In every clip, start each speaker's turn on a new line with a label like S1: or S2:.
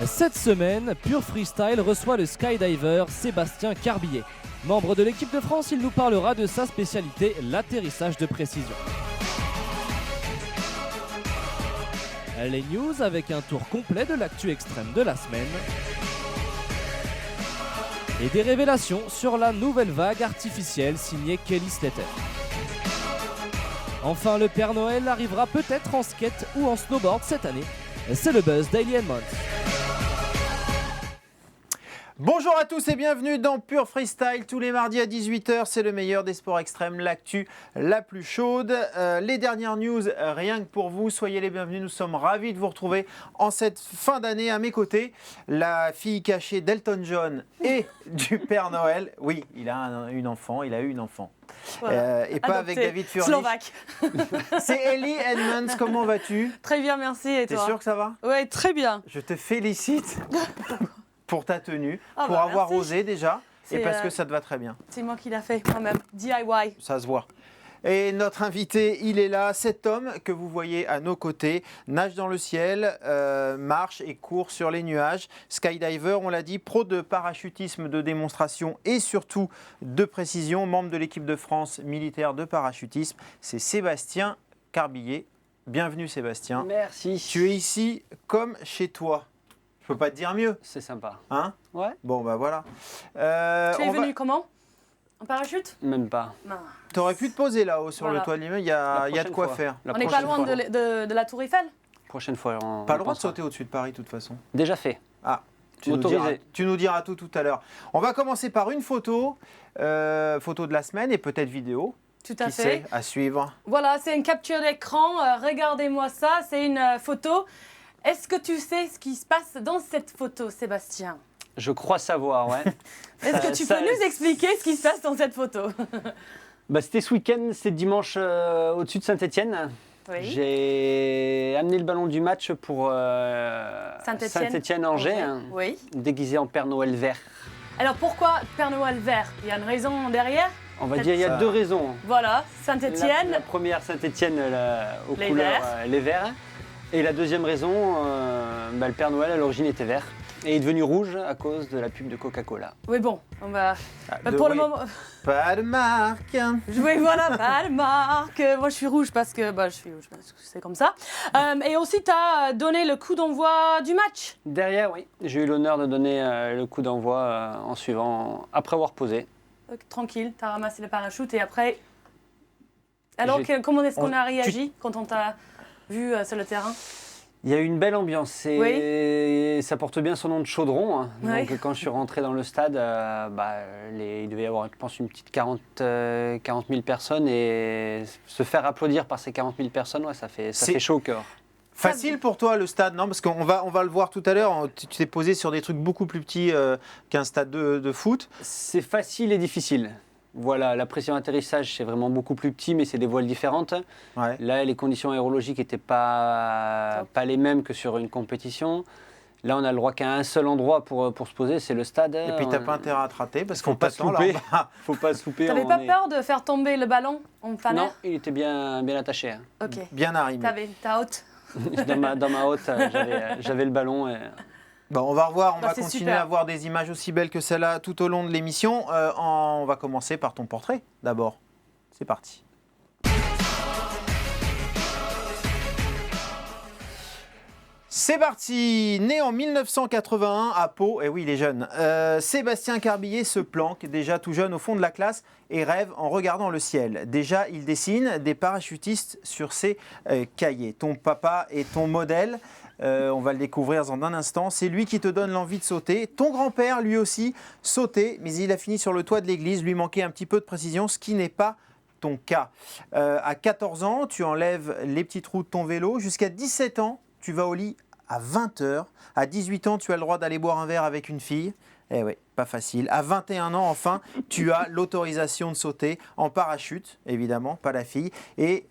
S1: Cette semaine, Pure Freestyle reçoit le skydiver Sébastien Carbillet. Membre de l'équipe de France, il nous parlera de sa spécialité, l'atterrissage de précision. Les news avec un tour complet de l'actu extrême de la semaine. Et des révélations sur la nouvelle vague artificielle signée Kelly Slater. Enfin, le Père Noël arrivera peut-être en skate ou en snowboard cette année. C'est le Buzz Daily & Month.
S2: Bonjour à tous et bienvenue dans Pure Freestyle. Tous les mardis à 18h, c'est le meilleur des sports extrêmes, l'actu la plus chaude. Les dernières news, rien que pour vous, soyez les bienvenus. Nous sommes ravis de vous retrouver en cette fin d'année. À mes côtés, la fille cachée d'Elton John et du Père Noël. Oui, il a une enfant, il a eu une enfant.
S3: Voilà.
S2: Et pas avec David Furnish.
S3: Slovaque.
S2: C'est Ellie Edmonds, comment vas-tu?
S3: Très bien, merci. Et toi?
S2: T'es sûr que ça va?
S3: Oui, très bien.
S2: Je te félicite pour ta tenue,
S3: Ah
S2: pour
S3: bah,
S2: avoir
S3: merci.
S2: osé déjà, et
S3: C'est,
S2: parce que ça te va très bien.
S3: C'est moi qui l'ai fait moi-même. DIY.
S2: Ça se voit. Et notre invité, il est là. Cet homme que vous voyez à nos côtés nage dans le ciel, marche et court sur les nuages. Skydiver, on l'a dit, pro de parachutisme de démonstration et surtout de précision, membre de l'équipe de France militaire de parachutisme. C'est Sébastien Carbillet. Bienvenue Sébastien.
S4: Merci.
S2: Tu es ici comme chez toi. Je peux pas te dire mieux.
S4: C'est sympa.
S2: Hein?
S4: Ouais.
S2: Bon, bah voilà.
S3: Tu es venu comment? En parachute?
S4: Même pas.
S3: Non.
S2: Tu aurais pu te poser là-haut sur
S3: Voilà.
S2: le toit de l'immeuble, il y a de quoi faire.
S4: La
S3: On n'est pas
S4: prochaine
S3: loin
S4: fois.
S3: de la Tour Eiffel?
S4: Prochaine fois.
S2: Pas le droit de sauter au-dessus de Paris de toute façon.
S4: Déjà fait.
S2: Ah,
S4: Autorisé.
S2: tu nous diras tout à l'heure. On va commencer par une photo, photo de la semaine et peut-être vidéo.
S3: Tout à
S2: Qui
S3: fait.
S2: sait, à suivre.
S3: Voilà, c'est une capture d'écran. Regardez-moi ça. C'est une photo. Est-ce que tu sais ce qui se passe dans cette photo, Sébastien?
S4: Je crois savoir, ouais.
S3: Est-ce que tu peux nous expliquer ce qui se passe dans cette photo?
S4: C'était ce week-end, c'est dimanche au-dessus de Saint-Étienne.
S3: Oui.
S4: J'ai amené le ballon du match pour Saint-Étienne-Angers, hein,
S3: Oui.
S4: déguisé en Père Noël vert.
S3: Alors pourquoi Père Noël vert? Il y a une raison derrière?
S4: On va dire il y a deux raisons.
S3: Voilà, Saint-Étienne.
S4: La première, Saint-Étienne aux
S3: Les
S4: couleurs
S3: verts.
S4: les verts. Et la deuxième raison, le Père Noël à l'origine était vert. Et il est devenu rouge à cause de la pub de Coca-Cola.
S3: Oui, bon, on va.
S2: De-
S3: Pour le
S2: oui.
S3: moment.
S2: Pas de marque.
S3: Oui, voilà, pas de marque. Moi, je suis rouge parce que. Je suis rouge parce que c'est comme ça. Et aussi, tu as donné le coup d'envoi du match.
S4: Derrière, oui, j'ai eu l'honneur de donner le coup d'envoi en suivant, après avoir posé.
S3: Tranquille, tu as ramassé le parachute et après. Alors,
S4: J'ai-
S3: comment est-ce qu'on a
S2: Tu-
S3: réagi quand on t'a vu sur le terrain?
S4: Il y a eu une belle ambiance et ça porte bien son nom de chaudron. Hein.
S3: Oui.
S4: Donc quand je suis rentré dans le stade, il devait y avoir, je pense, une petite 40 000 personnes et se faire applaudir par ces 40 000 personnes, ouais, ça fait chaud au cœur.
S2: Facile pour toi le stade, non? Parce qu'on va le voir tout à l'heure. Tu t'es posé sur des trucs beaucoup plus petits qu'un stade de foot.
S4: C'est facile et difficile. Voilà, la pression d'atterrissage, c'est vraiment beaucoup plus petit, mais c'est des voiles différentes.
S2: Ouais.
S4: Là, les conditions aérologiques n'étaient pas les mêmes que sur une compétition. Là, on a le droit qu'à un seul endroit pour se poser, c'est le stade.
S2: Et puis t'as pas intérêt à te rater parce
S4: Faut
S2: qu'on
S4: pas se
S2: t'attend là.
S4: louper.
S2: en bas.
S4: Faut pas se louper.
S3: T'avais
S4: on
S3: pas
S4: est-
S3: peur de faire tomber le ballon en plein
S4: Non,
S3: air?
S4: il était bien attaché. Hein.
S3: Ok.
S2: Bien arrimé.
S3: T'as haute.
S4: Dans ma haute, j'avais le ballon. Et...
S2: Bon, on va revoir, on
S3: Bah,
S2: va
S3: c'est
S2: continuer
S3: super.
S2: à voir des images aussi belles que celle-là tout au long de l'émission. On va commencer par ton portrait d'abord. C'est parti. C'est parti. Né en 1981 à Pau, et oui il est jeune, Sébastien Carbillet se planque déjà tout jeune au fond de la classe et rêve en regardant le ciel. Déjà il dessine des parachutistes sur ses cahiers. Ton papa est ton modèle. On va le découvrir dans un instant. C'est lui qui te donne l'envie de sauter. Ton grand-père, lui aussi, sautait, mais il a fini sur le toit de l'église. Lui manquait un petit peu de précision, ce qui n'est pas ton cas. À 14 ans, tu enlèves les petites roues de ton vélo. Jusqu'à 17 ans, tu vas au lit à 20 heures. À 18 ans, tu as le droit d'aller boire un verre avec une fille. Eh oui, pas facile. À 21 ans, enfin, tu as l'autorisation de sauter en parachute, évidemment, pas la fille. Et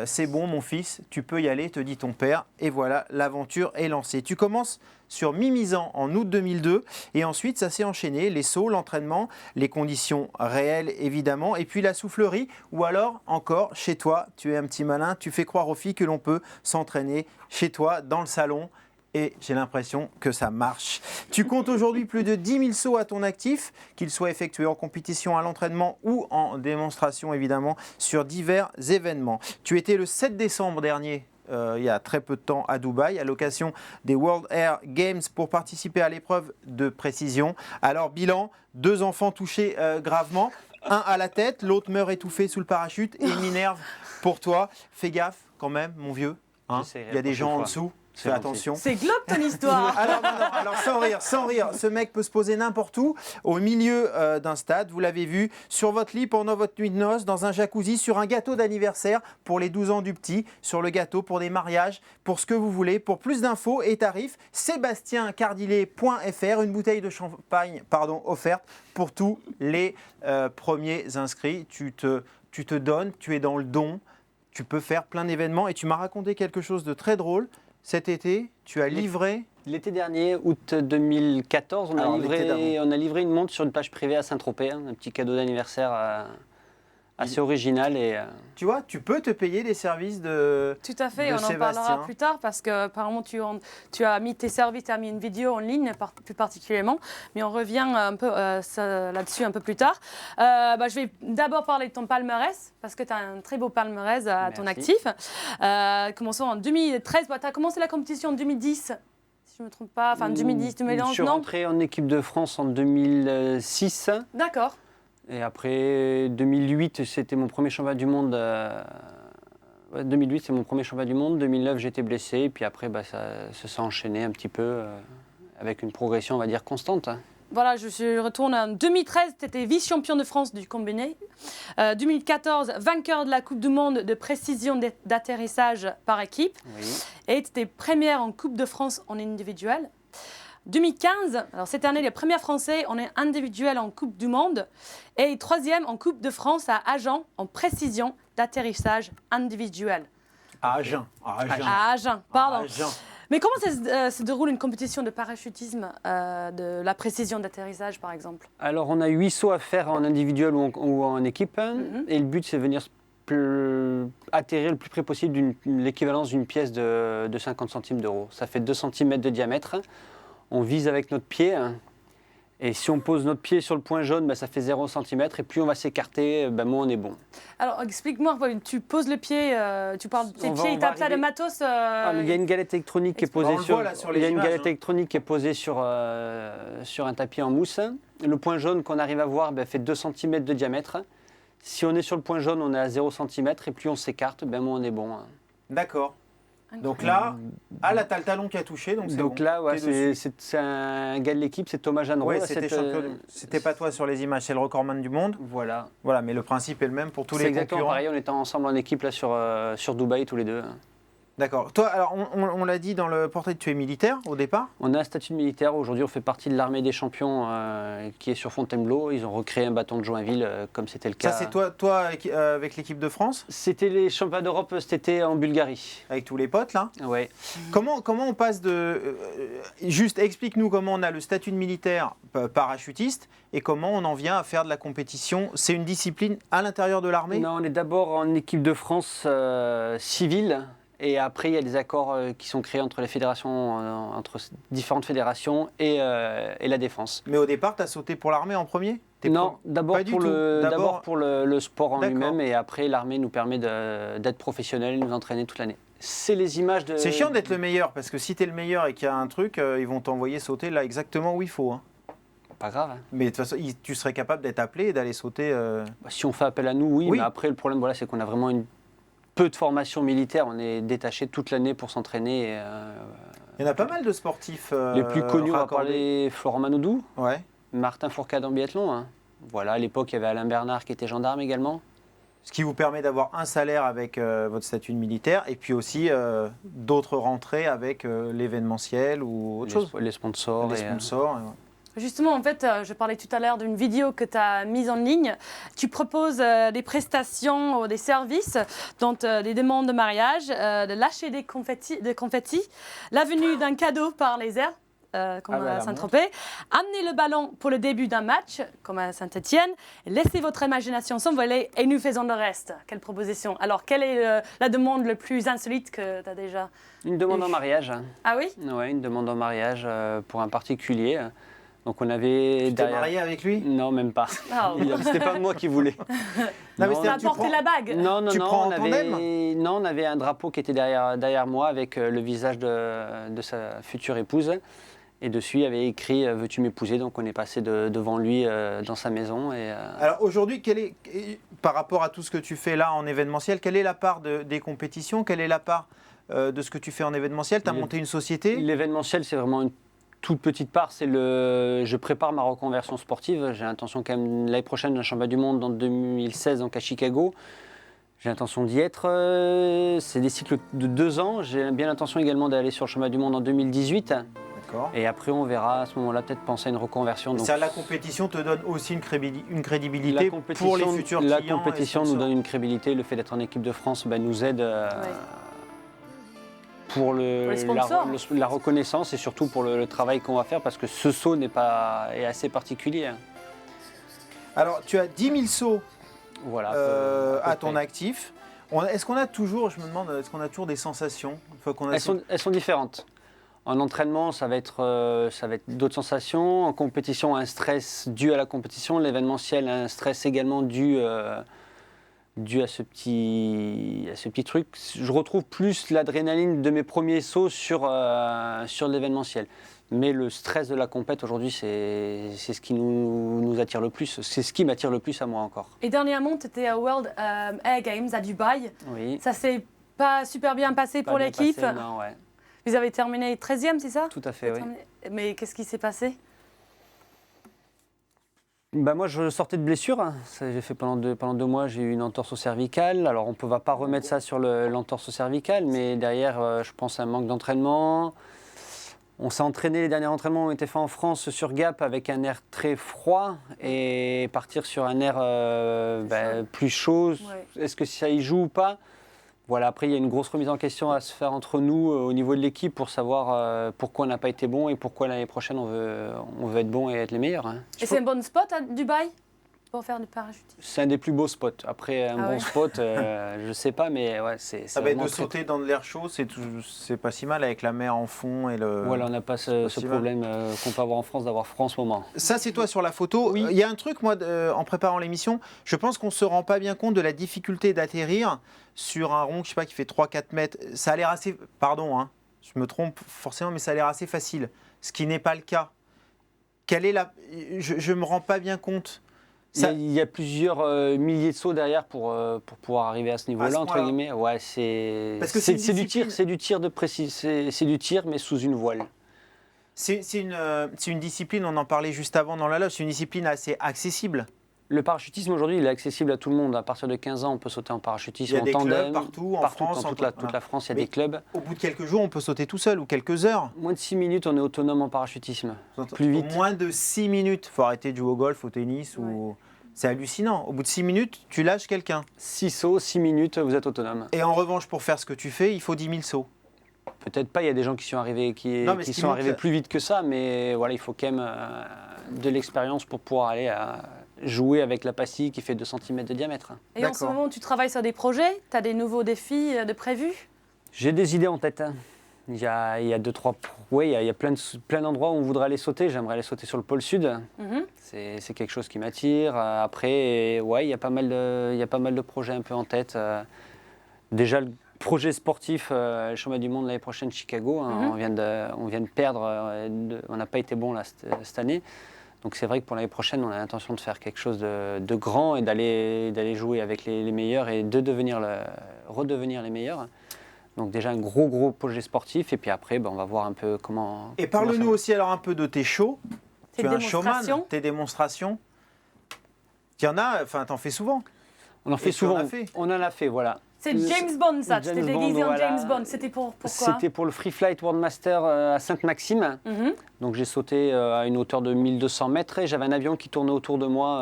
S2: c'est bon, mon fils, tu peux y aller, te dit ton père. Et voilà, l'aventure est lancée. Tu commences sur Mimizan en août 2002. Et ensuite, ça s'est enchaîné. Les sauts, l'entraînement, les conditions réelles, évidemment. Et puis la soufflerie. Ou alors, encore, chez toi, tu es un petit malin. Tu fais croire aux filles que l'on peut s'entraîner chez toi, dans le salon. et j'ai l'impression que ça marche. Tu comptes aujourd'hui plus de 10 000 sauts à ton actif, qu'ils soient effectués en compétition, à l'entraînement ou en démonstration évidemment sur divers événements. Tu étais le 7 décembre dernier. Il y a très peu de temps à Dubaï, à l'occasion des World Air Games pour participer à l'épreuve de précision. Alors bilan, 2 enfants touchés gravement, un à la tête, l'autre meurt étouffé sous le parachute et Minerve pour toi. Fais gaffe quand même mon vieux, hein. Il y a des gens en dessous. Fais attention.
S3: C'est glauque ton histoire.
S2: Alors, non, alors sans rire, ce mec peut se poser n'importe où, au milieu d'un stade, vous l'avez vu, sur votre lit pendant votre nuit de noces, dans un jacuzzi, sur un gâteau d'anniversaire pour les 12 ans du petit, sur le gâteau pour des mariages, pour ce que vous voulez. Pour plus d'infos et tarifs, sébastiencardilet.fr, une bouteille de champagne offerte pour tous les premiers inscrits. Tu te donnes, tu es dans le don, tu peux faire plein d'événements et tu m'as raconté quelque chose de très drôle. Cet été, tu as livré...
S4: L'été dernier, août 2014, on a livré une montre sur une plage privée à Saint-Tropez, un petit cadeau d'anniversaire assez original. Et,
S2: Tu vois, tu peux te payer les services de
S3: Tout à fait,
S2: de
S3: on en
S2: Sébastien.
S3: parlera plus tard parce que apparemment tu as mis tes services, tu as mis une vidéo en ligne plus particulièrement, mais on revient un peu là-dessus un peu plus tard. Je vais d'abord parler de ton palmarès parce que tu as un très beau palmarès à ton actif. Commençons en 2013, tu as commencé la compétition en 2010. Si je ne me trompe pas, enfin 2010, 2011,
S4: je suis rentré en équipe de France en 2006.
S3: D'accord.
S4: Et après 2008, c'était mon premier championnat du monde. 2008, c'est mon premier championnat du monde. 2009, j'étais blessé. Et puis après, ça s'est enchaîné un petit peu avec une progression, on va dire, constante.
S3: Voilà, je retourne en 2013, tu étais vice-champion de France du combiné. 2014, vainqueur de la Coupe du Monde de précision d'atterrissage par équipe.
S4: Oui.
S3: Et tu étais première en Coupe de France en individuel. 2015, alors cette année, les premiers Français, on est individuel en Coupe du Monde. Et troisième en Coupe de France à Agen en précision d'atterrissage individuel.
S2: À Agen.
S3: À Agen, pardon.
S2: À Agen.
S3: Mais comment se déroule une compétition de parachutisme, de la précision d'atterrissage par exemple?
S4: Alors, on a 8 sauts à faire en individuel ou en équipe. Et le but, c'est de venir atterrir le plus près possible l'équivalence d'une pièce de 50 centimes d'euros. Ça fait 2 cm de diamètre. On vise avec notre pied. Et si on pose notre pied sur le point jaune, ça fait 0 cm. Et plus on va s'écarter, moins on est bon.
S3: Alors, explique-moi, tu poses le pied, tu parles de tes pieds, il tape ça de matos.
S4: Il y a une galette électronique qui est posée sur un tapis en mousse. Le point jaune qu'on arrive à voir fait 2 cm de diamètre. Si on est sur le point jaune, on est à 0 cm. Et plus on s'écarte, moins on est bon.
S2: D'accord. Donc là, t'as le talon qui a touché. Donc
S4: là, c'est un gars de l'équipe, c'est Thomas Jeannereau.
S2: Ouais, c'était pas toi sur les images, c'est le recordman du monde.
S4: Voilà,
S2: mais le principe est le même pour tous les concurrents.
S4: C'est exactement pareil, on était ensemble en équipe là, sur Dubaï tous les deux.
S2: D'accord. Toi, alors on l'a dit dans le portrait, tu es militaire au départ?
S4: On a un statut de militaire. Aujourd'hui, on fait partie de l'armée des champions qui est sur Fontainebleau. Ils ont recréé un bâton de Joinville comme c'était le cas.
S2: Ça, c'est toi avec l'équipe de France?
S4: C'était les championnats d'Europe cet été en Bulgarie.
S2: Avec tous les potes, là?
S4: Ouais.
S2: Comment on passe de... juste explique-nous comment on a le statut de militaire parachutiste et comment on en vient à faire de la compétition. C'est une discipline à l'intérieur de l'armée?
S4: Non, on est d'abord en équipe de France civile. Et après, il y a des accords qui sont créés entre les fédérations, entre différentes fédérations et la défense.
S2: Mais au départ, tu as sauté pour l'armée en premier?
S4: Non, d'abord pour le sport en lui-même, et après, l'armée nous permet d'être professionnels et nous entraîner toute l'année. C'est les images de...
S2: C'est chiant d'être le meilleur, parce que si tu es le meilleur et qu'il y a un truc, ils vont t'envoyer sauter là exactement où il faut. Hein.
S4: Pas grave. Hein.
S2: Mais de toute façon, tu serais capable d'être appelé et d'aller sauter...
S4: Si on fait appel à nous, oui. Mais après, le problème, c'est qu'on a vraiment peu de formation militaire, on est détaché toute l'année pour s'entraîner.
S2: Il y en a pas mal de sportifs.
S4: Les plus connus, on va parler Florent Manodou, Martin Fourcade en biathlon. Hein. Voilà, à l'époque, il y avait Alain Bernard qui était gendarme également.
S2: Ce qui vous permet d'avoir un salaire avec votre statut de militaire et puis aussi d'autres rentrées avec l'événementiel ou autre chose.
S4: Les sponsors.
S3: Justement, en fait, je parlais tout à l'heure d'une vidéo que tu as mise en ligne. Tu proposes des prestations, des services, dont des demandes de mariage, de lâcher des confettis, la venue d'un cadeau par les airs, comme
S4: Ah bah,
S3: à
S4: la
S3: Saint-Tropez. Amenez le ballon pour le début d'un match, comme à Saint-Etienne. Laissez votre imagination s'envoler et nous faisons le reste. Quelle proposition. Alors, quelle est la demande le plus insolite que tu as déjà?
S4: Une demande en mariage.
S3: Ah oui?
S4: Ouais, une demande en mariage pour un particulier. Donc on avait
S2: Tu t'es marié avec lui?
S4: Non, même pas.
S3: Ah,
S4: C'était pas moi qui voulais.
S2: Non, mais
S3: Tu
S2: c'est-à-dire,
S3: as
S2: tu
S3: porté
S2: prends-
S3: la bague?
S4: Non,
S2: Tu prends en tandem?
S4: on avait un drapeau qui était derrière moi avec le visage de sa future épouse. Et dessus, il y avait écrit veux-tu m'épouser? Donc on est passé devant lui dans sa maison.
S2: Alors aujourd'hui, par rapport à tout ce que tu fais là en événementiel, quelle est la part des compétitions? Quelle est la part de ce que tu fais en événementiel? Tu as monté une société?
S4: L'événementiel, c'est vraiment une toute petite part. Je prépare ma reconversion sportive. J'ai l'intention quand même l'année prochaine d'un championnat du monde en 2016 donc à Chicago. J'ai l'intention d'y être. C'est des cycles de 2 ans. J'ai bien l'intention également d'aller sur le championnat du monde en 2018.
S2: D'accord.
S4: Et après, on verra à ce moment-là peut-être penser à une reconversion. Donc,
S2: La compétition te donne aussi une crédibilité pour les futurs clients.
S4: La compétition
S2: et
S4: nous
S2: sponsors.
S4: donne une crédibilité. Le fait d'être en équipe de France nous aide pour
S3: les sponsors.
S4: la reconnaissance et surtout pour le travail qu'on va faire parce que ce saut est assez particulier.
S2: Alors, tu as 10 000 sauts
S4: Voilà,
S2: à ton actif. Est-ce qu'on a toujours, je me demande, est-ce qu'on a toujours des sensations une fois qu'on a
S4: Elles sont différentes. En entraînement, ça va être d'autres sensations. En compétition, un stress dû à la compétition. L'événementiel, un stress également dû à ce petit truc. Je retrouve plus l'adrénaline de mes premiers sauts sur l'événementiel. Mais le stress de la compète aujourd'hui, c'est ce qui nous attire le plus. C'est ce qui m'attire le plus à moi encore.
S3: Et dernièrement, tu étais à World Air Games à Dubaï.
S4: Oui.
S3: Ça s'est pas super bien passé
S4: Pas
S3: pour
S4: bien
S3: l'équipe.
S4: passé, non, ouais.
S3: Vous avez terminé 13e, c'est ça?
S4: Tout à fait, oui.
S3: Mais qu'est-ce qui s'est passé?
S4: Moi, je sortais de blessure. J'ai fait pendant 2 mois, j'ai eu une entorse au cervical. Alors, on ne va pas remettre ça sur l'entorse au cervical, mais derrière, je pense à un manque d'entraînement. On s'est entraîné, les derniers entraînements ont été faits en France sur Gap avec un air très froid et partir sur un air plus chaud.
S3: Ouais.
S4: Est-ce que ça y joue ou pas? Voilà, après, il y a une grosse remise en question à se faire entre nous au niveau de l'équipe pour savoir pourquoi on n'a pas été bon et pourquoi l'année prochaine on veut être bon et être les meilleurs.
S3: Et c'est un bon spot à Dubaï pour faire du parachutisme?
S4: C'est un des plus beaux spots. Après, un
S3: Ah
S4: bon
S3: ouais.
S4: spot, je ne sais pas, mais ouais, c'est
S2: Ça va être
S4: vraiment
S2: de sauter dans de l'air chaud, c'est pas si mal avec la mer en fond et le.
S4: Voilà, on n'a pas ce
S2: si mal.
S4: problème qu'on peut avoir en France d'avoir froid en ce moment.
S2: Ça, c'est toi sur la photo.
S4: Oui.
S2: Il y a un truc, moi, en préparant l'émission, je pense qu'on ne se rend pas bien compte de la difficulté d'atterrir sur un rond, je sais pas, qui fait 3-4 mètres. Ça a l'air assez. Pardon, hein, je me trompe forcément, mais ça a l'air assez facile. Ce qui n'est pas le cas. Je ne me rends pas bien compte.
S4: Il y a plusieurs milliers de sauts derrière pour pouvoir arriver à ce niveau-là, entre
S2: point-là.
S4: guillemets. Ouais, c'est
S2: Parce que c'est une
S4: du tir,
S2: discipline.
S4: c'est du tir de précis, c'est du tir, mais sous une voile.
S2: C'est une discipline, on en parlait juste avant dans la loge, c'est une discipline assez accessible.
S4: Le parachutisme aujourd'hui, il est accessible à tout le monde. À partir de 15 ans, on peut sauter en
S2: Il
S4: parachutisme,
S2: y a
S4: en
S2: des
S4: tandem.
S2: clubs partout, en France.
S4: dans toute la France, il y a
S2: Mais-
S4: des clubs.
S2: Au bout de quelques jours, on peut sauter tout seul ou quelques heures.
S4: Moins de 6 minutes, on est autonome en parachutisme. Plus vite.
S2: Au moins de 6 minutes. Il faut arrêter de jouer au golf, au tennis. Ou... C'est hallucinant. Au bout de 6 minutes, tu lâches quelqu'un.
S4: 6 sauts, 6 minutes, vous êtes autonome.
S2: Et en revanche, pour faire ce que tu fais, il faut 10 000 sauts.
S4: Peut-être pas, il y a des gens qui sont arrivés,
S2: Non, mais ce
S4: qui
S2: qui
S4: sont
S2: montre-
S4: arrivés plus vite que ça, mais voilà, il faut quand même de l'expérience pour pouvoir aller jouer avec la pastille qui fait 2 cm de diamètre.
S3: Et en ce
S2: D'accord.
S3: moment, tu travailles sur des projets? Tu as des nouveaux défis de prévus?
S4: J'ai des idées en tête. Il y a 2-3... Oui, il y a plein d'endroits où on voudrait aller sauter. J'aimerais aller sauter sur le pôle sud.
S3: Mhm.
S4: C'est quelque chose qui m'attire. Après, ouais, il y a pas mal de projets un peu en tête. Déjà, le projet sportif, le championnat du monde l'année prochaine, Chicago.
S3: Mhm.
S4: On vient de perdre. On n'a pas été bon là, cette année. Donc c'est vrai que pour l'année prochaine, on a l'intention de faire quelque chose de grand et d'aller jouer avec les meilleurs et de redevenir les meilleurs. Donc déjà un gros projet sportif. Et puis après, on va voir un peu comment...
S2: Et
S4: comment
S2: parle-nous
S4: ça va.
S2: aussi alors un peu de tes shows.
S3: Tes
S2: Tu es un showman,
S3: démonstrations?
S2: tes démonstrations. Tu en as, enfin, t'en fais souvent.
S4: On en fait
S2: Et tu en
S4: souvent.
S2: as fait.
S4: On en a fait, voilà.
S3: C'est James Bond, ça. Tu t'es
S4: James
S3: déguisé
S4: Bond,
S3: en
S4: voilà.
S3: James Bond. C'était pourquoi?
S4: C'était pour le Free Flight World Master à Sainte-Maxime.
S3: Mhm.
S4: Donc j'ai sauté à une hauteur de 1200 mètres et j'avais un avion qui tournait autour de moi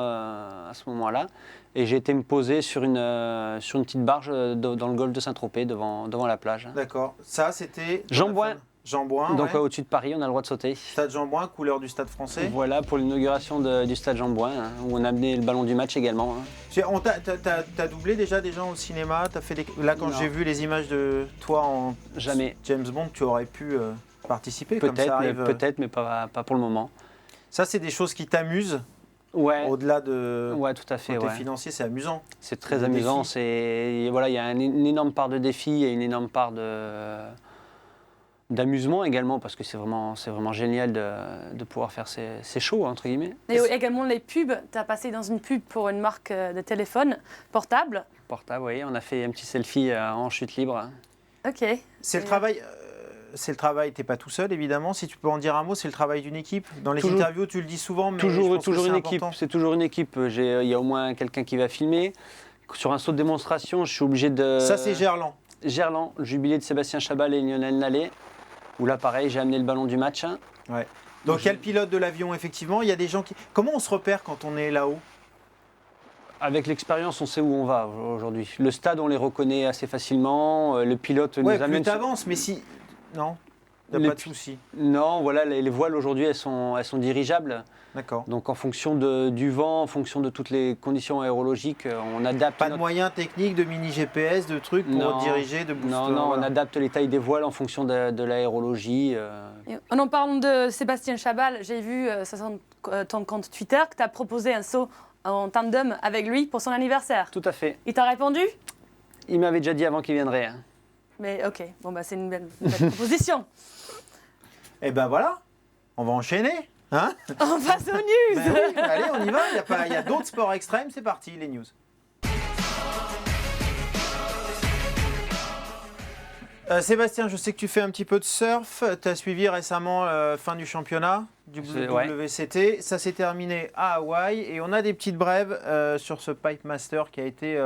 S4: à ce moment-là. Et j'ai été me poser sur une petite barge dans le golfe de Saint-Tropez, devant la plage.
S2: D'accord. Ça, c'était.
S4: J'en bois
S2: Jean Bouin,
S4: Donc
S2: ouais.
S4: au-dessus de Paris, on a le droit de sauter.
S2: Stade Jean Bouin, couleur du Stade français.
S4: Voilà pour l'inauguration du stade Jean Bouin, hein, où on a amené le ballon du match également. Hein.
S2: T'as doublé déjà des gens au cinéma, t'as fait là quand
S4: Non.
S2: j'ai vu les images de toi en
S4: Jamais.
S2: James Bond, tu aurais pu participer comme ça
S4: Peut-être,
S2: arrive.
S4: mais pas pour le moment.
S2: Ça c'est des choses qui t'amusent
S4: Ouais.
S2: au-delà de
S4: Ouais, tout à fait.
S2: côté
S4: Ouais.
S2: financier, c'est amusant.
S4: C'est très
S2: Le
S4: amusant.
S2: défi.
S4: Voilà, il y a une énorme part de défi et une énorme part d'amusement également, parce que c'est vraiment génial de pouvoir faire ces shows, entre guillemets.
S3: Et également les pubs. Tu as passé dans une pub pour une marque de téléphone portable.
S4: Portable, oui, on a fait un petit selfie en chute libre.
S3: Ok.
S2: C'est le travail. C'est le travail, t'es pas tout seul évidemment. Si tu peux en dire un mot, c'est le travail d'une équipe. Dans les
S4: Toujours-
S2: interviews, tu le dis souvent, mais je
S4: Toujours
S2: pense que
S4: une
S2: c'est
S4: équipe,
S2: important.
S4: c'est toujours une équipe. Il y a au moins quelqu'un qui va filmer. Sur un saut de démonstration, je suis obligé de...
S2: Ça c'est Gerland.
S4: Gerland, le jubilé de Sébastien Chabal et Lionel Nallet, où là pareil, j'ai amené le ballon du match.
S2: Ouais. Donc quel pilote de l'avion effectivement. Il y a des gens qui. Comment on se repère quand on est là-haut?
S4: Avec l'expérience, on sait où on va aujourd'hui. Le stade, on les reconnaît assez facilement. Le pilote
S2: Ouais,
S4: nous
S2: plus
S4: amène...
S2: t'avances, mais si. Non, t'as
S4: Les
S2: pas de
S4: pi-
S2: souci.
S4: Non, voilà, les voiles aujourd'hui, elles sont dirigeables.
S2: D'accord.
S4: Donc en fonction du vent, en fonction de toutes les conditions aérologiques, on adapte...
S2: Pas de moyens techniques, de mini GPS, de trucs pour
S4: Non.
S2: diriger, de booster.
S4: Non, on
S2: voilà.
S4: adapte les tailles des voiles en fonction de l'aérologie.
S3: Et en parlant de Sébastien Chabal, j'ai vu sur ton compte Twitter que tu as proposé un saut en tandem avec lui pour son anniversaire.
S4: Tout à fait.
S3: Il t'a répondu?
S4: Il m'avait déjà dit avant qu'il viendrait. Hein.
S3: Mais ok, bon bah c'est une belle proposition.
S2: Et ben voilà, on va enchaîner. Hein?
S3: On passe aux news.
S2: Ben oui, allez, on y va. Il y a d'autres sports extrêmes, c'est parti, les news. Sébastien, je sais que tu fais un petit peu de surf. Tu as suivi récemment fin du championnat du
S4: Ouais.
S2: WCT. Ça s'est terminé à Hawaï et on a des petites brèves sur ce Pipe Master qui a été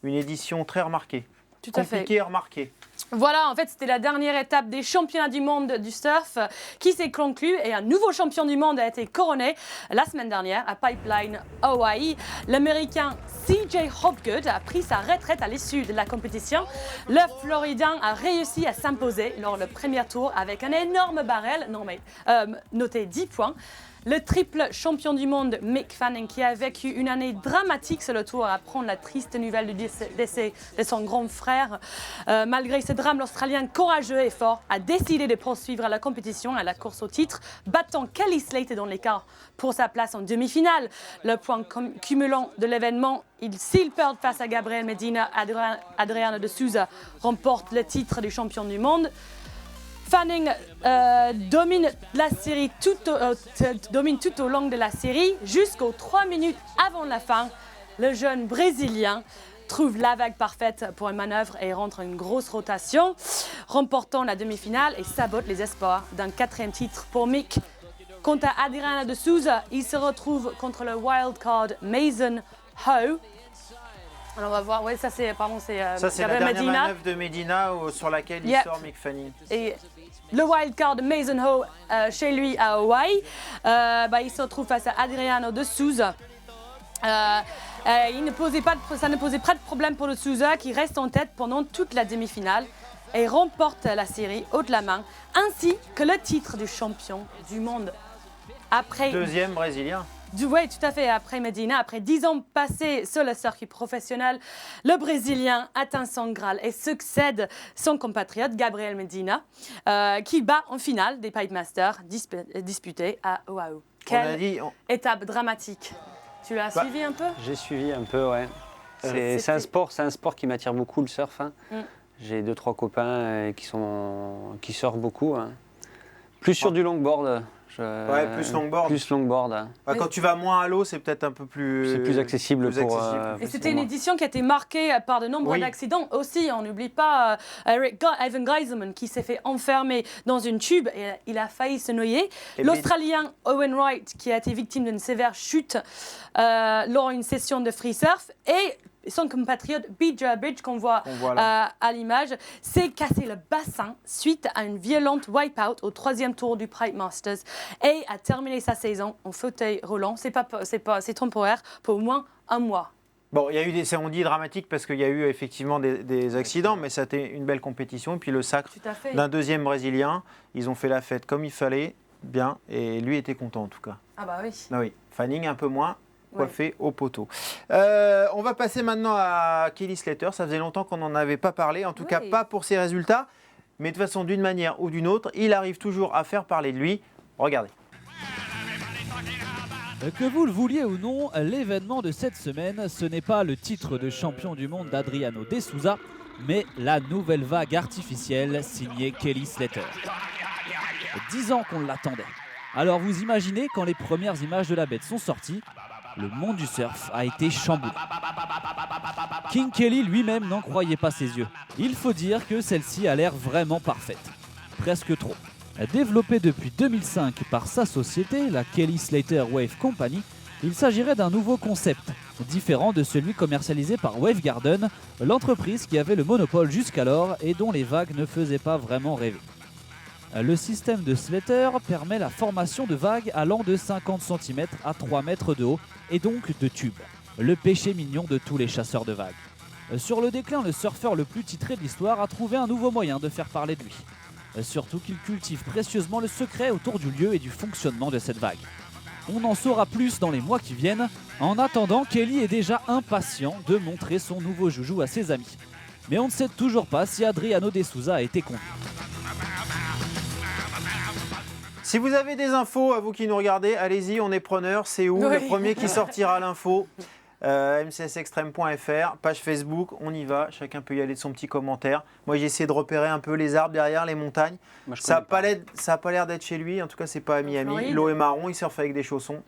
S2: une édition très remarquée.
S3: Tout à fait.
S2: Compliquée et remarquée.
S3: Voilà, en fait, c'était la dernière étape des championnats du monde du surf qui s'est conclue et un nouveau champion du monde a été couronné la semaine dernière à Pipeline, Hawaï. L'Américain CJ Hopgood a pris sa retraite à l'issue de la compétition. Le Floridien a réussi à s'imposer lors du premier tour avec un énorme barrel noté 10 points. Le triple champion du monde Mick Fanning, qui a vécu une année dramatique sur le tour, apprend la triste nouvelle du décès de son grand frère. Malgré ce drame, l'Australien courageux et fort a décidé de poursuivre la compétition à la course au titre, battant Kelly Slater dans l'écart pour sa place en demi-finale. Le point cumulant de l'événement, s'il perd face à Gabriel Medina, Adriano de Souza remporte le titre du champion du monde. Fanning domine la série domine tout au long de la série jusqu'aux 3 minutes avant la fin. Le jeune Brésilien trouve la vague parfaite pour une manœuvre et rentre en une grosse rotation, remportant la demi-finale et sabote les espoirs d'un 4e titre pour Mick. Quant à Adriano de Souza, il se retrouve contre le wildcard Mason Ho. Alors on va voir, ouais, ça c'est
S2: Ça, c'est la
S3: Gabriel
S2: dernière
S3: Medina.
S2: manœuvre de Medina sur laquelle il
S3: Yep.
S2: sort Mick Fanning.
S3: Et le wildcard de Mason Ho chez lui à Hawaï, il se retrouve face à Adriano de Souza. Ça ne posait pas de problème pour le Souza qui reste en tête pendant toute la demi-finale et remporte la série haut de la main, ainsi que le titre du champion du monde. Après
S2: Deuxième brésilien.
S3: Oui, tout à fait. Après Medina, après 10 ans passés sur le circuit professionnel, le Brésilien atteint son Graal et succède son compatriote Gabriel Medina, qui bat en finale des Pipe Masters disputés à Oahu.
S2: On a
S3: Quelle
S2: dit,
S3: étape dramatique. Tu l'as suivi un peu?
S4: J'ai suivi un peu, ouais.
S3: C'était-
S4: C'est un sport qui m'attire beaucoup, le surf. Hein.
S3: Mm.
S4: J'ai 2-3 copains qui surfent beaucoup. Hein. Plus sur du longboard.
S2: Ouais, plus longboard.
S4: Plus longboard. Hein.
S2: Bah, quand tu vas moins à l'eau, c'est peut-être un peu plus.
S4: C'est plus accessible
S2: plus
S4: pour...
S2: accessible.
S3: Et
S4: pour
S3: c'était une
S4: moi.
S3: édition qui a été marquée par de nombreux
S2: Oui.
S3: accidents aussi. On n'oublie pas Evan Geiselman qui s'est fait enfermer dans une tube et il a failli se noyer.
S2: Et
S3: L'Australien Owen Wright qui a été victime d'une sévère chute lors d'une session de free surf. Et son compatriote Pete Durbridge qu'on voit
S2: On voit là.
S3: à l'image s'est cassé le bassin suite à une violente wipeout au 3e tour du Pipe Masters et a terminé sa saison en fauteuil roulant. C'est temporaire pour au moins un mois.
S2: Bon, il y a eu on dit dramatique parce qu'il y a eu effectivement des accidents, mais ça a été une belle compétition. Et puis le sacre
S3: Tout à fait.
S2: d'un deuxième Brésilien, ils ont fait la fête comme il fallait, bien, et lui était content en tout cas.
S3: Ah bah oui.
S2: Ah oui, Fanning un peu moins, coiffé au poteau. On va passer maintenant à Kelly Slater. Ça faisait longtemps qu'on n'en avait pas parlé, en tout cas pas pour ses résultats. Mais de toute façon, d'une manière ou d'une autre, il arrive toujours à faire parler de lui. Regardez.
S1: Que vous le vouliez ou non, l'événement de cette semaine, ce n'est pas le titre de champion du monde d'Adriano De Souza, mais la nouvelle vague artificielle signée Kelly Slater. 10 ans qu'on l'attendait. Alors vous imaginez, quand les premières images de la bête sont sorties, le monde du surf a été chamboulé. King Kelly lui-même n'en croyait pas ses yeux. Il faut dire que celle-ci a l'air vraiment parfaite. Presque trop. Développée depuis 2005 par sa société, la Kelly Slater Wave Company, il s'agirait d'un nouveau concept, différent de celui commercialisé par Wave Garden, l'entreprise qui avait le monopole jusqu'alors et dont les vagues ne faisaient pas vraiment rêver. Le système de Slater permet la formation de vagues allant de 50 cm à 3 mètres de haut et donc de tubes, le péché mignon de tous les chasseurs de vagues. Sur le déclin, le surfeur le plus titré de l'histoire a trouvé un nouveau moyen de faire parler de lui. Surtout qu'il cultive précieusement le secret autour du lieu et du fonctionnement de cette vague. On en saura plus dans les mois qui viennent. En attendant, Kelly est déjà impatient de montrer son nouveau joujou à ses amis. Mais on ne sait toujours pas si Adriano De Souza a été conduit.
S2: Si vous avez des infos, à vous qui nous regardez, allez-y, on est preneurs. C'est où le premier qui sortira l'info mcsextreme.fr, page Facebook, on y va, chacun peut y aller de son petit commentaire. Moi j'ai essayé de repérer un peu les arbres derrière, les montagnes. Moi, ça n'a pas l'air d'être chez lui, en tout cas c'est pas à Miami. L'eau est marron, il surfe avec des chaussons.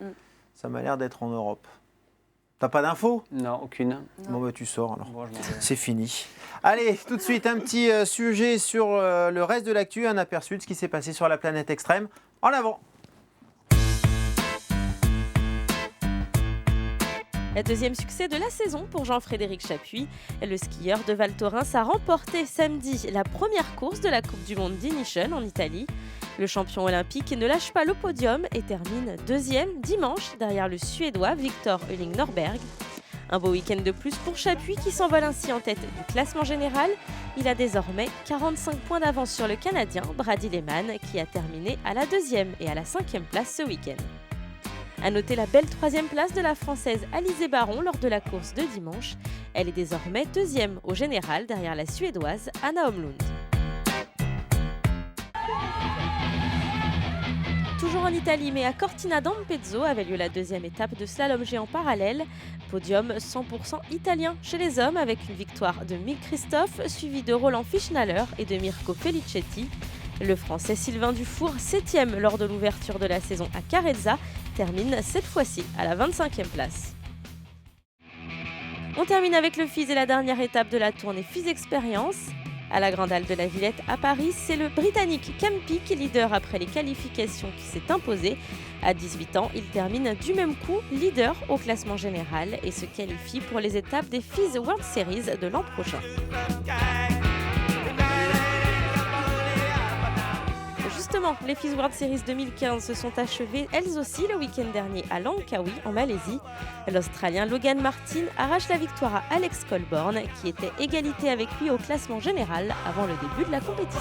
S2: Ça m'a l'air d'être en Europe. T'as pas d'infos?
S4: Non, aucune.
S2: Bon bah tu sors alors,
S4: Bon,
S2: c'est fini. Allez, tout de suite un petit sujet sur le reste de l'actu, un aperçu de ce qui s'est passé sur la planète extrême. En avant!
S5: Le deuxième succès de la saison pour Jean-Frédéric Chapuis. Le skieur de Val Thorens a remporté samedi la première course de la Coupe du Monde d'Inishen en Italie. Le champion olympique ne lâche pas le podium et termine deuxième dimanche derrière le Suédois Victor Ulling Norberg. Un beau week-end de plus pour Chapuis qui s'envole ainsi en tête du classement général. Il a désormais 45 points d'avance sur le Canadien Brady Lehman qui a terminé à la 2e et à la 5e place ce week-end. A noter la belle 3e place de la Française Alizé Baron lors de la course de dimanche. Elle est désormais 2e au général derrière la Suédoise Anna Omlund. Toujours en Italie, mais à Cortina d'Ampezzo avait lieu la 2e étape de slalom géant parallèle. Podium 100% italien chez les hommes avec une victoire de Mick Christophe suivi de Roland Fischnaller et de Mirko Felicetti. Le Français Sylvain Dufour, 7e lors de l'ouverture de la saison à Carezza, termine cette fois-ci à la 25e place. On termine avec le FIS et la dernière étape de la tournée FIS Experience. À la Grande Halle de la Villette à Paris, c'est le Britannique Cam Peake, leader après les qualifications, qui s'est imposé. À 18 ans, il termine du même coup leader au classement général et se qualifie pour les étapes des FIS World Series de l'an prochain. Justement, les FIS World Series 2015 se sont achevées elles aussi le week-end dernier à Langkawi en Malaisie. L'Australien Logan Martin arrache la victoire à Alex Colborn qui était égalité avec lui au classement général avant le début de la compétition.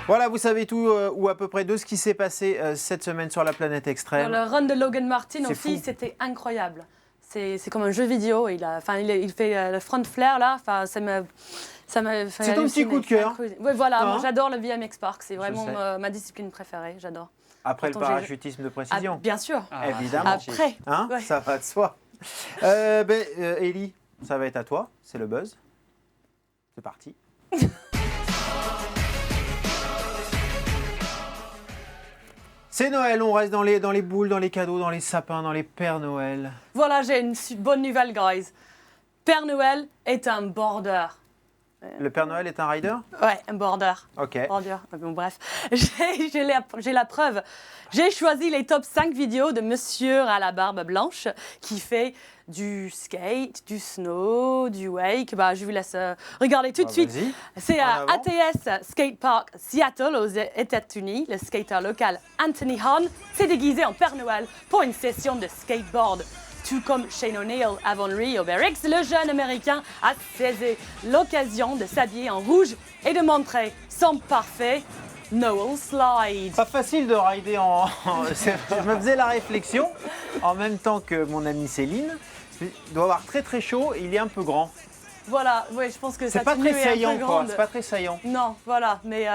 S2: Voilà, vous savez tout ou à peu près de ce qui s'est passé cette semaine sur la planète extrême.
S3: Le run de Logan Martin
S2: C'est
S3: aussi,
S2: fou.
S3: c'était incroyable. C'est comme un jeu vidéo. Il fait le front flare là. Ça m'a fait
S2: C'est ton petit coup de cœur.
S3: Oui, voilà.
S2: Hein?
S3: Moi, j'adore le BMX Park. C'est
S2: Je
S3: vraiment
S2: sais.
S3: ma discipline préférée. J'adore.
S2: Après le
S3: Pourtant,
S2: parachutisme de précision.
S3: Ah, bien sûr.
S2: Évidemment.
S3: Après.
S2: Hein,
S3: Ouais.
S2: ça va de soi. Ellie, ça va être à toi. C'est le buzz. C'est parti. C'est Noël, on reste dans les boules, dans les cadeaux, dans les sapins, dans les Pères Noël.
S3: Voilà, j'ai une bonne nouvelle, guys. Père Noël est un border.
S2: Le Père Noël est un rider?
S3: Ouais, un border.
S2: Ok.
S3: Border. Bon, bref, j'ai la preuve. J'ai choisi les top 5 vidéos de monsieur à la barbe blanche qui fait du skate, du snow, du wake. Bah, je vous laisse regarder tout de suite.
S2: Vas-y.
S3: C'est
S2: En
S3: à
S2: avant.
S3: ATS Skate Park Seattle aux États-Unis. Le skater local Anthony Hahn s'est déguisé en Père Noël pour une session de skateboard. Tout comme Shane O'Neill avant Rio Berrix, le jeune Américain a saisi l'occasion de s'habiller en rouge et de montrer son parfait Noel Slide.
S2: Pas facile de rider en... Je me faisais la réflexion, en même temps que mon amie Céline. Il doit avoir très très chaud, il est un peu grand.
S3: Voilà, ouais, je pense que
S2: C'est
S3: sa
S2: pas
S3: tenue
S2: très
S3: est un peu
S2: saillant, quoi.
S3: grande.
S2: C'est pas très saillant.
S3: Non, voilà, mais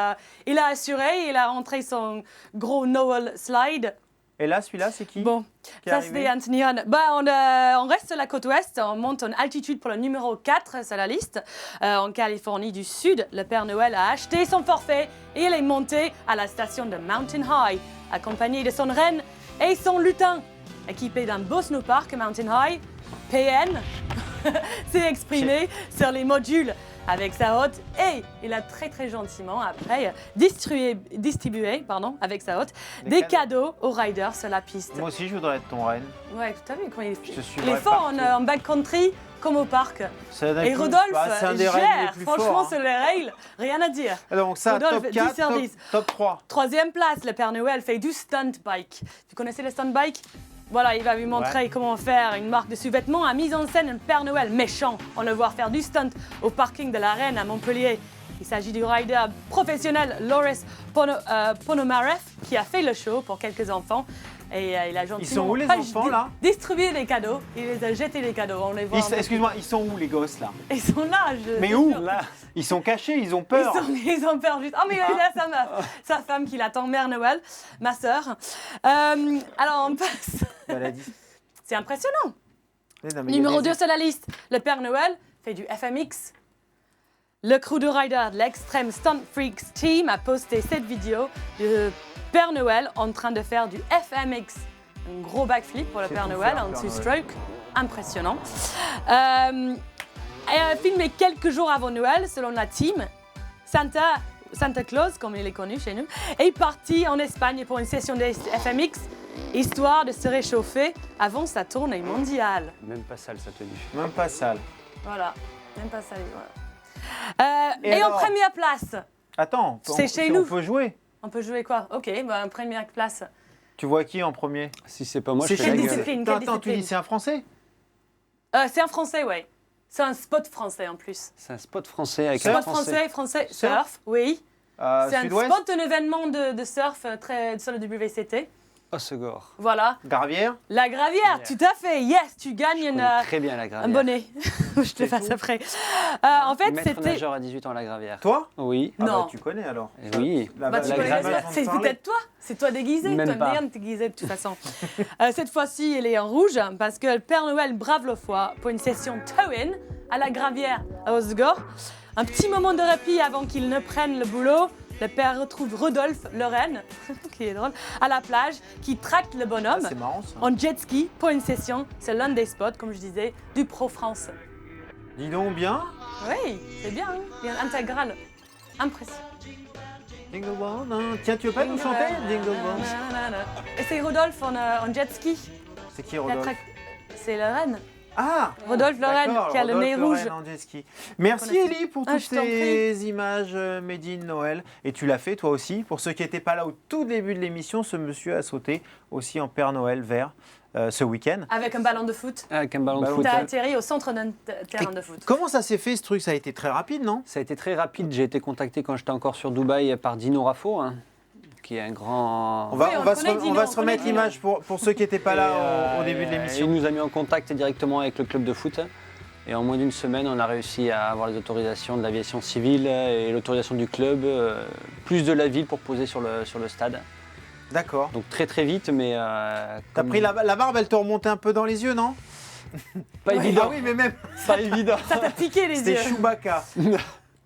S3: il a assuré, il a rentré son gros Noel Slide.
S2: Et là, celui-là, c'est qui?
S3: Bon,
S2: Qui est
S3: ça
S2: arrivé
S3: c'était Anthony Hahn. On reste sur la côte ouest, on monte en altitude pour le numéro 4 sur la liste. En Californie du Sud, le Père Noël a acheté son forfait et il est monté à la station de Mountain High, accompagné de son reine et son lutin. Équipé d'un beau snowpark Mountain High, PN s'est exprimé sur les modules avec sa hôte et il a très très gentiment après distribué avec sa hôte des cadeaux aux riders sur la piste.
S2: Moi aussi, je voudrais être ton reine.
S3: Ouais, tu as vu comment il
S2: Je te
S3: est
S2: suivrai
S3: fort
S2: partout.
S3: en backcountry comme au parc.
S2: Ça n'a
S3: Et
S2: plus-
S3: Rodolphe
S2: bah, c'est un des rails les
S3: gère,
S2: plus
S3: franchement,
S2: forts, hein.
S3: sur les rails, rien à dire.
S2: Donc ça,
S3: Rodolphe,
S2: top
S3: 10
S2: 4,
S3: sur
S2: top,
S3: 10.
S2: top 3.
S3: Troisième place, le Père Noël fait du stunt bike. Tu connaissais le stunt bike? Voilà, il va lui montrer comment faire une marque de sous-vêtements. A mis en scène un Père Noël méchant. On le voit faire du stunt au parking de la Reine à Montpellier. Il s'agit du rider professionnel Loris Ponomarev qui a fait le show pour quelques enfants. Et il a gentiment
S2: Ils sont où, les enfants, là
S3: distribué des cadeaux. Il les a jetés des cadeaux. On les voit.
S2: Excuse-moi, ils sont où les gosses là?
S3: Ils sont là.
S2: Mais où là? Ils sont cachés, ils ont peur.
S3: Ils ont peur juste. Oh, mais il a sa meuf, sa femme qui l'attend, Mère Noël, ma sœur. Alors, on passe.
S2: Elle a dit.
S3: C'est impressionnant.
S2: Non, mais il y a
S3: Numéro
S2: des-
S3: 2 sur la liste, le Père Noël fait du FMX. Le crew de rider de l'Extreme Stunt Freaks Team a posté cette vidéo de Père Noël en train de faire du FMX. Un gros backflip pour le
S2: C'est
S3: Père
S2: tout
S3: Noël
S2: faire,
S3: en
S2: Père
S3: two-stroke. Impressionnant. Filmé quelques jours avant Noël, selon la team, Santa Claus, comme il est connu chez nous, est parti en Espagne pour une session de FMX, histoire de se réchauffer avant sa tournée mondiale.
S4: Même pas sale sa tenue.
S2: Même pas sale.
S3: Voilà, même pas ça. Voilà.
S2: Et
S3: Et en
S2: alors
S3: première place,
S2: Attends,
S3: C'est chez
S2: si
S3: nous.
S2: on peut jouer.
S3: on peut jouer quoi? Ok, en première place.
S2: Tu vois qui en premier?
S4: Si c'est pas moi, je
S2: C'est
S4: fais la
S3: quelle
S4: gueule.
S3: discipline?
S2: Attends,
S3: Quelle
S2: attends, tu dis
S3: discipline
S2: c'est un Français?
S3: C'est un français, ouais. C'est un spot français en plus.
S4: C'est un spot français avec
S2: Surf
S4: un
S3: Spot
S4: français.
S3: français,
S2: Surf
S3: surf, oui. C'est un
S2: Sud-Ouest?
S3: spot, un événement de surf très sur le WCT.
S4: Oh, ce gore.
S3: Voilà.
S2: Gravière?
S3: La gravière, tout à fait. Yes, tu gagnes
S4: Je
S3: une,
S4: connais très bien la
S3: un
S4: gravière.
S3: bonnet. Je te
S2: C'est
S3: fasse
S2: tout
S3: après. En fait,
S4: Maître
S3: c'était.
S4: nageur à 18 ans à la gravière.
S2: Toi?
S4: Oui.
S2: Ah
S3: Non.
S2: bah, tu connais alors.
S4: Eh oui.
S2: La,
S3: Bah, tu
S4: la
S3: connais
S4: gravière.
S3: la histoire. C'est peut-être toi. C'est toi déguisé.
S4: Même
S3: Toi,
S4: pas.
S3: merde, déguisé de toute façon. Cette fois-ci, elle est en rouge parce que le Père Noël brave le foie pour une session tow-in à la gravière à Osgore. Un petit moment de répit avant qu'il ne prenne le boulot. Le père retrouve Rodolphe, le reine, qui est drôle, à la plage, qui tracte le
S2: Ah,
S3: bonhomme
S2: c'est marrant ça.
S3: en jet ski pour une session. C'est l'un des spots, comme je disais, du Pro France.
S2: Dis donc bien.
S3: Oui, c'est bien, hein, bien intégral. Impressionnant.
S2: Jingle bell, hein. Tiens, tu veux pas nous chanter Jingle bell?
S3: Nanana. Et c'est Rodolphe en jet ski.
S2: C'est qui
S3: La
S2: Rodolphe?
S3: C'est le reine.
S2: Ah,
S3: Rodolphe Lorraine,
S2: d'accord,
S3: qui a le nez
S2: Rodolphe
S3: rouge.
S2: Lorraine en jet ski. Merci
S3: Connaissez.
S2: Ellie pour
S3: Ah,
S2: toutes
S3: je t'en
S2: ces images made in Noël. Et tu l'as fait toi aussi. Pour ceux qui n'étaient pas là au tout début de l'émission, ce monsieur a sauté aussi en Père Noël vert ce week-end.
S3: Avec un ballon de foot.
S4: Avec un ballon de
S2: Ballon
S4: foot.
S3: T'as atterri au centre d'un terrain
S2: Et
S3: de foot.
S2: Comment ça s'est fait ce truc? Ça a été très rapide, non?
S4: Ça a été très rapide. J'ai été contacté quand j'étais encore sur Dubaï par Dino Raffo, hein, qui est un grand.
S2: On va,
S3: Oui,
S2: on
S3: on
S2: va,
S3: connaît
S2: se,
S3: Dino,
S2: on va
S3: on
S2: se
S3: connaît
S2: remettre
S3: Dino.
S2: l'image pour ceux qui n'étaient pas là au début de
S4: Il
S2: l'émission.
S4: nous a mis en contact directement avec le club de foot. Et en moins d'une semaine, on a réussi à avoir les autorisations de l'aviation civile et l'autorisation du club, plus de la ville pour poser sur le stade.
S2: D'accord.
S4: Donc très très vite, mais
S2: T'as
S4: comme-
S2: pris la barbe, elle te remontait un peu dans les yeux, non?
S4: pas
S2: Ah
S4: évident.
S2: oui, mais même.
S4: Pas évident.
S3: Ça t'a piqué les
S2: C'était
S3: yeux.
S2: Chewbacca.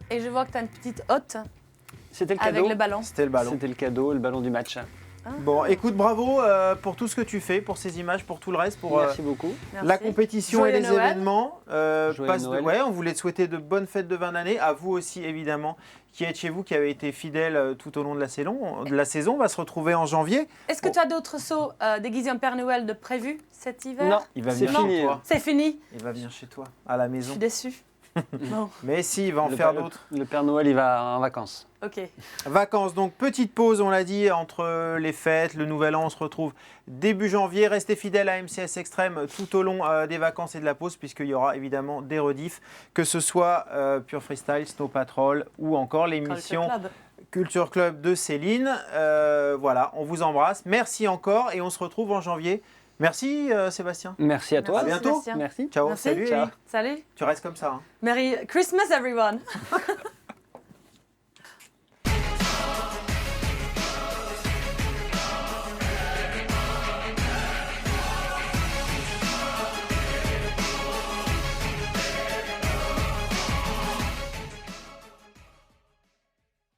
S3: Et je vois que t'as une petite hotte
S4: C'était le
S3: avec
S4: cadeau.
S3: le ballon.
S2: C'était le ballon.
S4: C'était le cadeau, le ballon du match.
S2: Bon, écoute, bravo pour tout ce que tu fais, pour ces images, pour tout le reste, pour
S4: Merci beaucoup.
S3: Merci.
S2: la compétition
S3: Joyeux
S2: et les
S3: Noël.
S2: événements.
S4: Joyeux Noël.
S2: Ouais, on voulait te souhaiter de bonnes fêtes de fin d'année. À vous aussi, évidemment, qui êtes chez vous, qui avez été fidèles tout au long de la saison. On va se retrouver en janvier.
S3: Est-ce que tu as d'autres sauts déguisés en Père Noël de prévu cet hiver?
S4: Non,
S2: Il va
S4: c'est
S2: venir
S4: fini.
S2: chez toi.
S3: C'est fini.
S2: Il va venir chez toi, à la
S3: Je
S2: maison.
S3: suis déçue. Non.
S2: Mais si, il va en
S4: Le
S2: faire
S4: Père-
S2: d'autres.
S4: Le Père Noël, il va en vacances.
S3: Ok.
S2: Vacances, donc petite pause, on l'a dit, entre les fêtes, le nouvel an, on se retrouve début janvier. Restez fidèles à MCS Extrême tout au long des vacances et de la pause, puisqu'il y aura évidemment des rediffs, que ce soit Pure Freestyle, Snow Patrol ou encore l'émission
S3: Culture Club.
S2: Culture Club de Céline. Voilà, on vous embrasse. Merci encore et on se retrouve en janvier. Merci Sébastien.
S4: Merci à toi.
S2: À bientôt.
S3: Sébastien.
S4: Merci.
S2: Ciao,
S3: Merci.
S2: salut
S4: Ciao.
S2: Ellie.
S3: Salut.
S2: Tu restes comme ça. Hein.
S3: Merry Christmas, everyone.